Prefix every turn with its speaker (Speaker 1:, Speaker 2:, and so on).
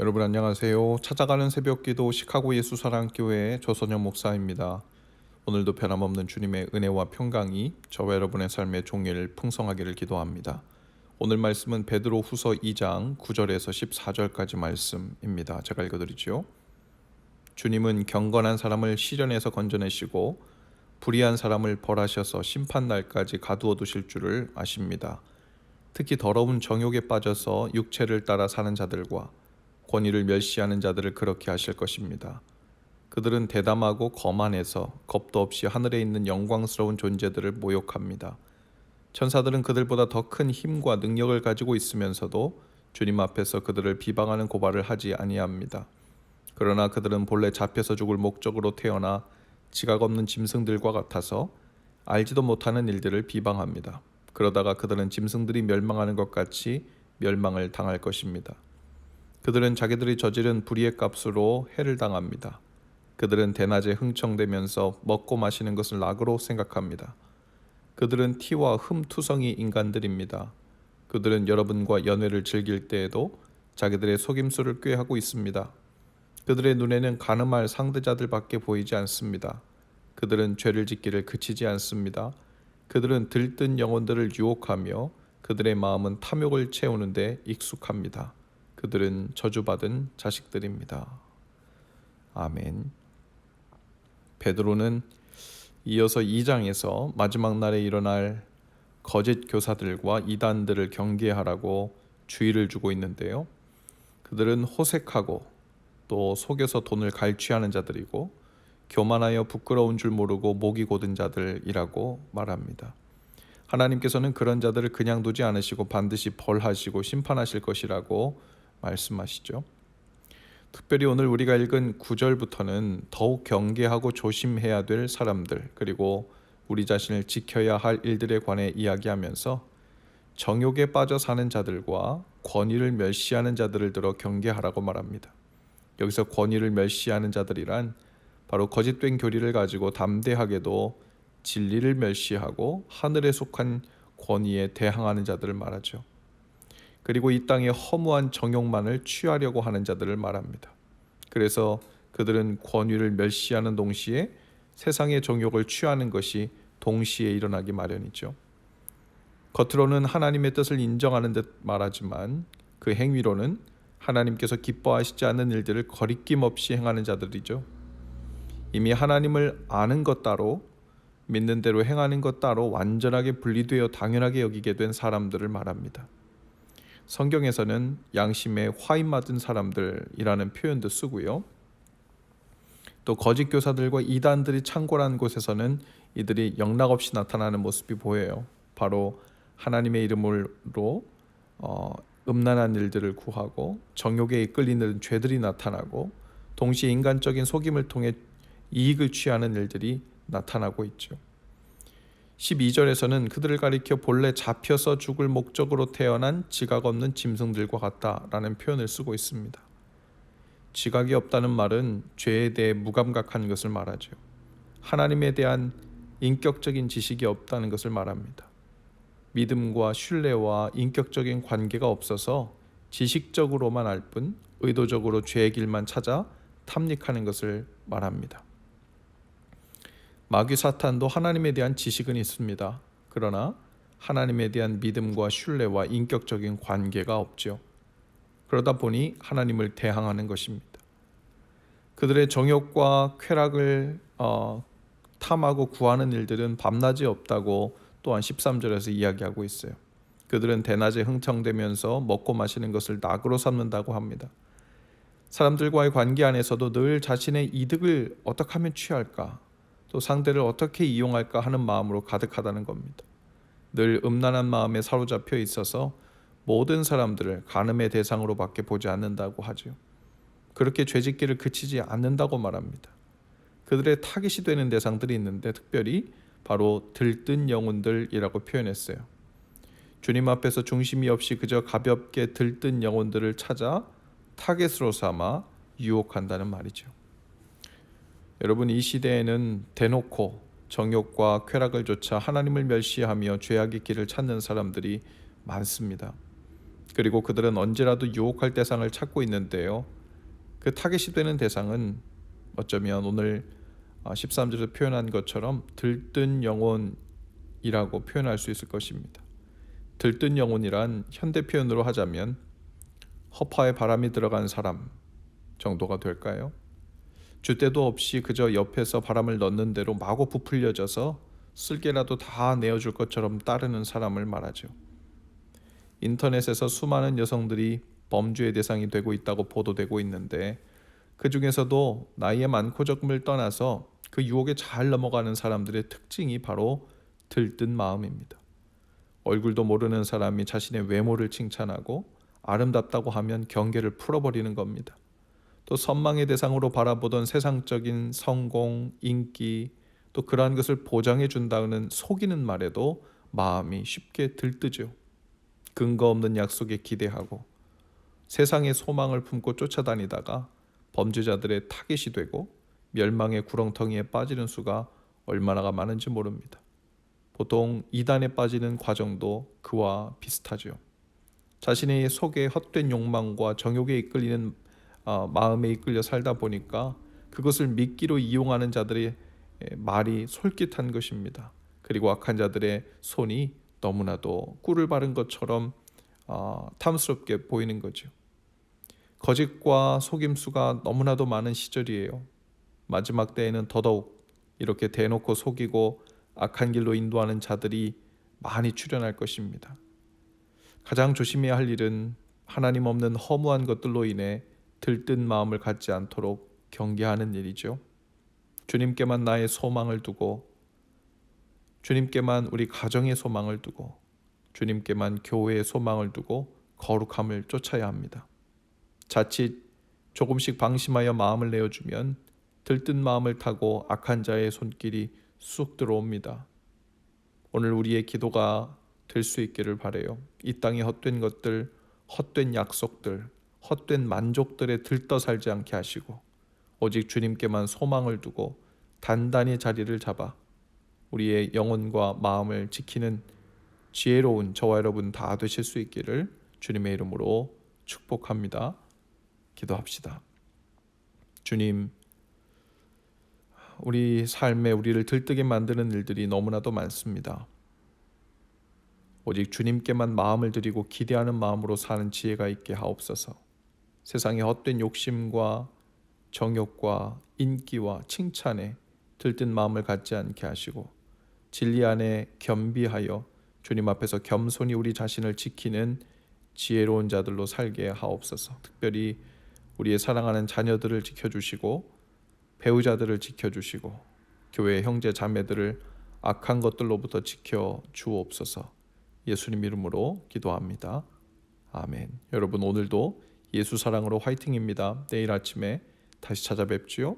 Speaker 1: 여러분 안녕하세요. 찾아가는 새벽기도 시카고 예수사랑교회 조선영 목사입니다. 오늘도 변함없는 주님의 은혜와 평강이 저와 여러분의 삶의 종일 풍성하기를 기도합니다. 오늘 말씀은 베드로 후서 2장 9절에서 14절까지 말씀입니다. 제가 읽어드리죠. 주님은 경건한 사람을 시련에서 건져내시고 불의한 사람을 벌하셔서 심판날까지 가두어 두실 줄을 아십니다. 특히 더러운 정욕에 빠져서 육체를 따라 사는 자들과 권위를 멸시하는 자들을 그렇게 하실 것입니다. 그들은 대담하고 거만해서 겁도 없이 하늘에 있는 영광스러운 존재들을 모욕합니다. 천사들은 그들보다 더 큰 힘과 능력을 가지고 있으면서도 주님 앞에서 그들을 비방하는 고발을 하지 아니합니다. 그러나 그들은 본래 잡혀서 죽을 목적으로 태어나 지각 없는 짐승들과 같아서 알지도 못하는 일들을 비방합니다. 그러다가 그들은 짐승들이 멸망하는 것 같이 멸망을 당할 것입니다. 그들은 자기들이 저지른 불의의 값으로 해를 당합니다. 그들은 대낮에 흥청대면서 먹고 마시는 것을 낙으로 생각합니다. 그들은 티와 흠투성이 인간들입니다. 그들은 여러분과 연회를 즐길 때에도 자기들의 속임수를 꾀하고 있습니다. 그들의 눈에는 간음할 상대자들밖에 보이지 않습니다. 그들은 죄를 짓기를 그치지 않습니다. 그들은 들뜬 영혼들을 유혹하며 그들의 마음은 탐욕을 채우는데 익숙합니다. 그들은 저주받은 자식들입니다. 아멘. 베드로는 이어서 2장에서 마지막 날에 일어날 거짓 교사들과 이단들을 경계하라고 주의를 주고 있는데요. 그들은 호색하고 또 속여서 돈을 갈취하는 자들이고 교만하여 부끄러운 줄 모르고 목이 곧은 자들이라고 말합니다. 하나님께서는 그런 자들을 그냥 두지 않으시고 반드시 벌하시고 심판하실 것이라고 말씀하시죠. 특별히 오늘 우리가 읽은 9절부터는 더욱 경계하고 조심해야 될 사람들, 그리고 우리 자신을 지켜야 할 일들에 관해 이야기하면서 정욕에 빠져 사는 자들과 권위를 멸시하는 자들을 들어 경계하라고 말합니다. 여기서 권위를 멸시하는 자들이란 바로 거짓된 교리를 가지고 담대하게도 진리를 멸시하고 하늘에 속한 권위에 대항하는 자들을 말하죠. 그리고 이 땅의 허무한 정욕만을 취하려고 하는 자들을 말합니다. 그래서 그들은 권위를 멸시하는 동시에 세상의 정욕을 취하는 것이 동시에 일어나기 마련이죠. 겉으로는 하나님의 뜻을 인정하는 듯 말하지만 그 행위로는 하나님께서 기뻐하시지 않는 일들을 거리낌 없이 행하는 자들이죠. 이미 하나님을 아는 것 따로 믿는 대로 행하는 것 따로 완전하게 분리되어 당연하게 여기게 된 사람들을 말합니다. 성경에서는 양심에 화인 맞은 사람들이라는 표현도 쓰고요. 또 거짓 교사들과 이단들이 창궐한 곳에서는 이들이 영락없이 나타나는 모습이 보여요. 바로 하나님의 이름으로 음란한 일들을 구하고 정욕에 이끌리는 죄들이 나타나고 동시에 인간적인 속임을 통해 이익을 취하는 일들이 나타나고 있죠. 12절에서는 그들을 가리켜 본래 잡혀서 죽을 목적으로 태어난 지각 없는 짐승들과 같다라는 표현을 쓰고 있습니다. 지각이 없다는 말은 죄에 대해 무감각한 것을 말하죠. 하나님에 대한 인격적인 지식이 없다는 것을 말합니다. 믿음과 신뢰와 인격적인 관계가 없어서 지식적으로만 알 뿐 의도적으로 죄의 길만 찾아 탐닉하는 것을 말합니다. 마귀 사탄도 하나님에 대한 지식은 있습니다. 그러나 하나님에 대한 믿음과 신뢰와 인격적인 관계가 없죠. 그러다 보니 하나님을 대항하는 것입니다. 그들의 정욕과 쾌락을 탐하고 구하는 일들은 밤낮이 없다고 또한 13절에서 이야기하고 있어요. 그들은 대낮에 흥청대면서 먹고 마시는 것을 낙으로 삼는다고 합니다. 사람들과의 관계 안에서도 늘 자신의 이득을 어떻게 하면 취할까, 또 상대를 어떻게 이용할까 하는 마음으로 가득하다는 겁니다. 늘 음란한 마음에 사로잡혀 있어서 모든 사람들을 간음의 대상으로 밖에 보지 않는다고 하죠. 그렇게 죄짓기를 그치지 않는다고 말합니다. 그들의 타깃이 되는 대상들이 있는데 특별히 바로 들뜬 영혼들이라고 표현했어요. 주님 앞에서 중심이 없이 그저 가볍게 들뜬 영혼들을 찾아 타겟으로 삼아 유혹한다는 말이죠. 여러분, 이 시대에는 대놓고 정욕과 쾌락을 좇아 하나님을 멸시하며 죄악의 길을 찾는 사람들이 많습니다. 그리고 그들은 언제라도 유혹할 대상을 찾고 있는데요. 그 타겟이 되는 대상은 어쩌면 오늘 13절에서 표현한 것처럼 들뜬 영혼이라고 표현할 수 있을 것입니다. 들뜬 영혼이란 현대 표현으로 하자면 허파에 바람이 들어간 사람 정도가 될까요? 줏대도 없이 그저 옆에서 바람을 넣는 대로 마구 부풀려져서 쓸개라도 다 내어줄 것처럼 따르는 사람을 말하죠. 인터넷에서 수많은 여성들이 범죄의 대상이 되고 있다고 보도되고 있는데, 그 중에서도 나이의 많고 적음을 떠나서 그 유혹에 잘 넘어가는 사람들의 특징이 바로 들뜬 마음입니다. 얼굴도 모르는 사람이 자신의 외모를 칭찬하고 아름답다고 하면 경계를 풀어버리는 겁니다. 또 선망의 대상으로 바라보던 세상적인 성공, 인기, 또 그러한 것을 보장해 준다는 속이는 말에도 마음이 쉽게 들뜨죠. 근거 없는 약속에 기대하고 세상의 소망을 품고 쫓아다니다가 범죄자들의 타겟이 되고 멸망의 구렁텅이에 빠지는 수가 얼마나 많은지 모릅니다. 보통 이단에 빠지는 과정도 그와 비슷하죠. 자신의 속에 헛된 욕망과 정욕에 이끌리는 마음에 이끌려 살다 보니까 그것을 미끼로 이용하는 자들의 말이 솔깃한 것입니다. 그리고 악한 자들의 손이 너무나도 꿀을 바른 것처럼 탐스럽게 보이는 거죠. 거짓과 속임수가 너무나도 많은 시절이에요. 마지막 때에는 더더욱 이렇게 대놓고 속이고 악한 길로 인도하는 자들이 많이 출현할 것입니다. 가장 조심해야 할 일은 하나님 없는 허무한 것들로 인해 들뜬 마음을 갖지 않도록 경계하는 일이죠. 주님께만 나의 소망을 두고, 주님께만 우리 가정의 소망을 두고, 주님께만 교회의 소망을 두고 거룩함을 쫓아야 합니다. 자칫 조금씩 방심하여 마음을 내어주면 들뜬 마음을 타고 악한 자의 손길이 쑥 들어옵니다. 오늘 우리의 기도가 될 수 있기를 바라요. 이 땅의 헛된 것들, 헛된 약속들, 헛된 만족들에 들떠 살지 않게 하시고 오직 주님께만 소망을 두고 단단히 자리를 잡아 우리의 영혼과 마음을 지키는 지혜로운 저와 여러분 다 되실 수 있기를 주님의 이름으로 축복합니다. 기도합시다. 주님, 우리 삶에 우리를 들뜨게 만드는 일들이 너무나도 많습니다. 오직 주님께만 마음을 드리고 기대하는 마음으로 사는 지혜가 있게 하옵소서. 세상의 헛된 욕심과 정욕과 인기와 칭찬에 들뜬 마음을 갖지 않게 하시고 진리 안에 겸비하여 주님 앞에서 겸손히 우리 자신을 지키는 지혜로운 자들로 살게 하옵소서. 특별히 우리의 사랑하는 자녀들을 지켜주시고 배우자들을 지켜주시고 교회 형제 자매들을 악한 것들로부터 지켜 주옵소서. 예수님 이름으로 기도합니다. 아멘. 여러분 오늘도 예수 사랑으로 화이팅입니다. 내일 아침에 다시 찾아뵙지요.